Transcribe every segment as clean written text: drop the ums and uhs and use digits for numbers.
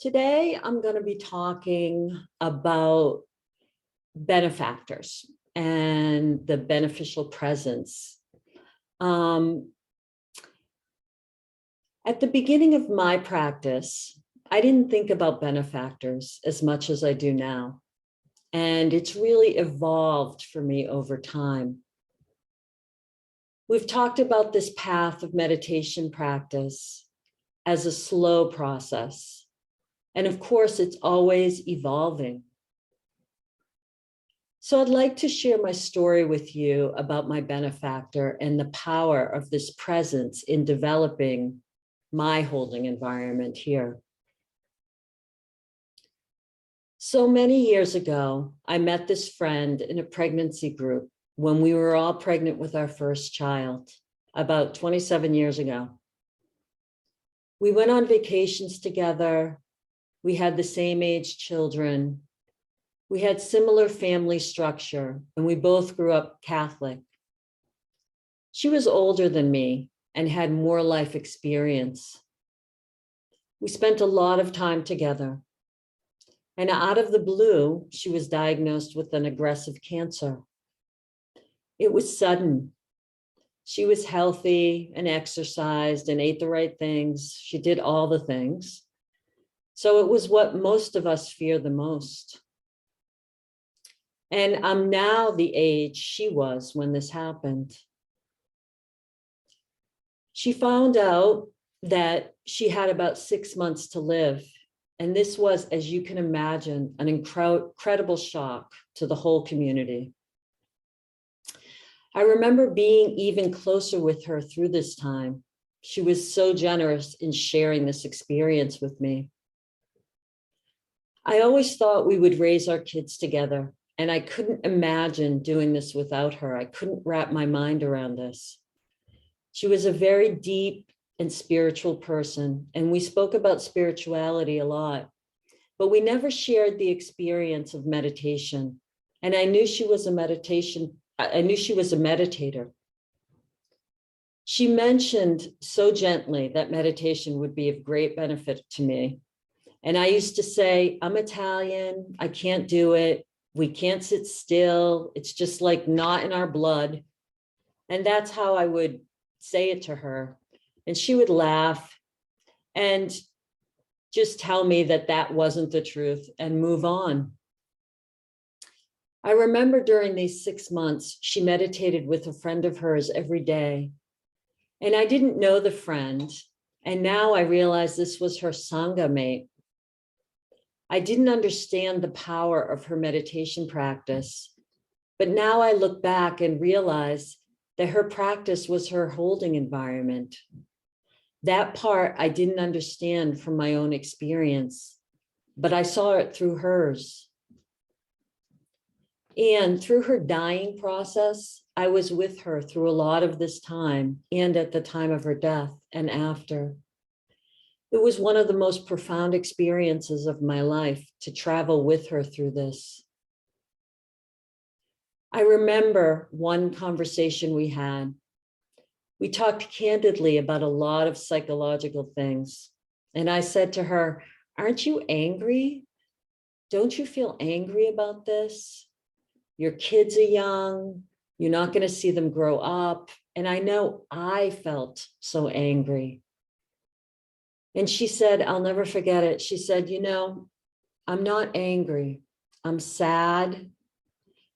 Today, I'm going to be talking about benefactors and the beneficial presence. Um, at the beginning of my practice, I didn't think about benefactors as much as I do now. And it's really evolved for me over time. We've talked about this path of meditation practice as a slow process. And of course, it's always evolving. So I'd like to share my story with you about my benefactor and the power of this presence in developing my holding environment here. So many years ago, I met this friend in a pregnancy group when we were all pregnant with our first child, about 27 years ago. We went on vacations together. We had the same age children. We had similar family structure, and we both grew up Catholic. She was older than me and had more life experience. We spent a lot of time together. And out of the blue, she was diagnosed with an aggressive cancer. It was sudden. She was healthy and exercised and ate the right things. She did all the things. So it was what most of us fear the most. And I'm now the age she was when this happened. She found out that she had about 6 months to live. And this was, as you can imagine, an incredible shock to the whole community. I remember being even closer with her through this time. She was so generous in sharing this experience with me. I always thought we would raise our kids together, and I couldn't imagine doing this without her. I couldn't wrap my mind around this. She was a very deep and spiritual person, and we spoke about spirituality a lot, but we never shared the experience of meditation. And I knew she was a meditator. She mentioned so gently that meditation would be of great benefit to me. And I used to say, I'm Italian, I can't do it. We can't sit still. It's just like not in our blood. And that's how I would say it to her. And she would laugh and just tell me that that wasn't the truth and move on. I remember during these 6 months, she meditated with a friend of hers every day. And I didn't know the friend. And now I realize this was her Sangha mate. I didn't understand the power of her meditation practice. But now I look back and realize that her practice was her holding environment. That part I didn't understand from my own experience, but I saw it through hers. And through her dying process, I was with her through a lot of this time and at the time of her death and after. It was one of the most profound experiences of my life to travel with her through this. I remember one conversation we had. We talked candidly about a lot of psychological things. And I said to her, aren't you angry? Don't you feel angry about this? Your kids are young. You're not going to see them grow up. And I know I felt so angry. And she said, I'll never forget it. She said, I'm not angry. I'm sad.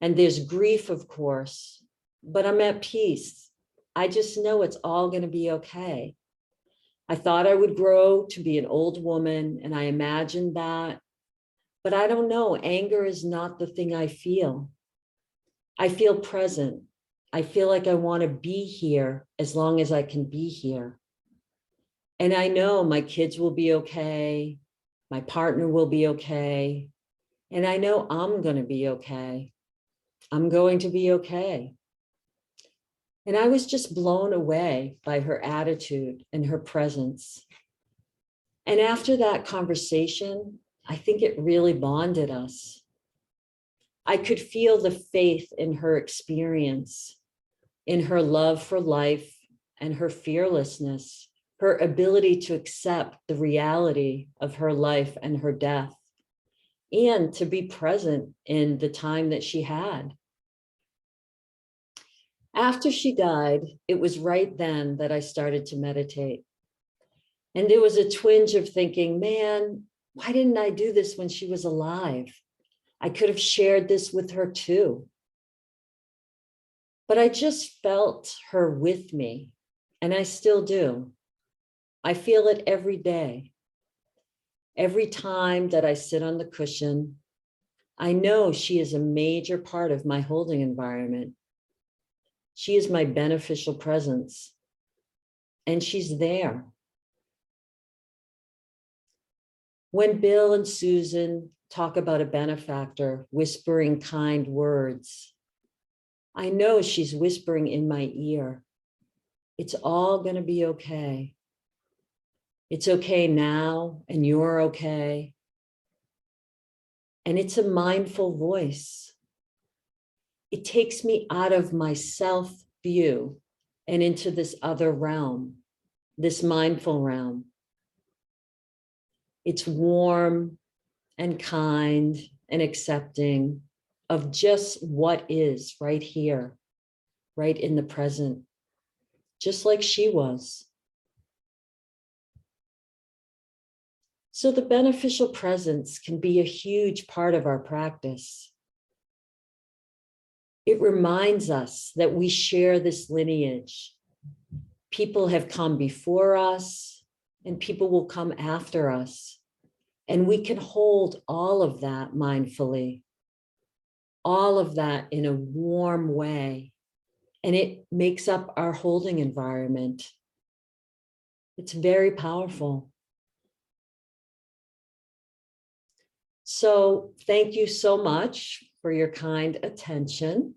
And there's grief, of course, but I'm at peace. I just know it's all going to be okay. I thought I would grow to be an old woman, and I imagined that. But I don't know. Anger is not the thing I feel. I feel present. I feel like I want to be here as long as I can be here. And I know my kids will be okay. My partner will be okay. And I know I'm going to be okay. I'm going to be okay. And I was just blown away by her attitude and her presence. And after that conversation, I think it really bonded us. I could feel the faith in her experience, in her love for life and her fearlessness, her ability to accept the reality of her life and her death, and to be present in the time that she had. After she died, it was right then that I started to meditate. And there was a twinge of thinking, man, why didn't I do this when she was alive? I could have shared this with her too. But I just felt her with me, and I still do. I feel it every day. Every time that I sit on the cushion, I know she is a major part of my holding environment. She is my beneficial presence, and she's there. When Bill and Susan talk about a benefactor whispering kind words, I know she's whispering in my ear, it's all going to be okay. It's okay now, and you're okay. And it's a mindful voice. It takes me out of my self view and into this other realm, this mindful realm. It's warm and kind and accepting of just what is right here, right in the present, just like she was. So the beneficial presence can be a huge part of our practice. It reminds us that we share this lineage. People have come before us, and people will come after us. And we can hold all of that mindfully, all of that in a warm way. And it makes up our holding environment. It's very powerful. So thank you so much for your kind attention.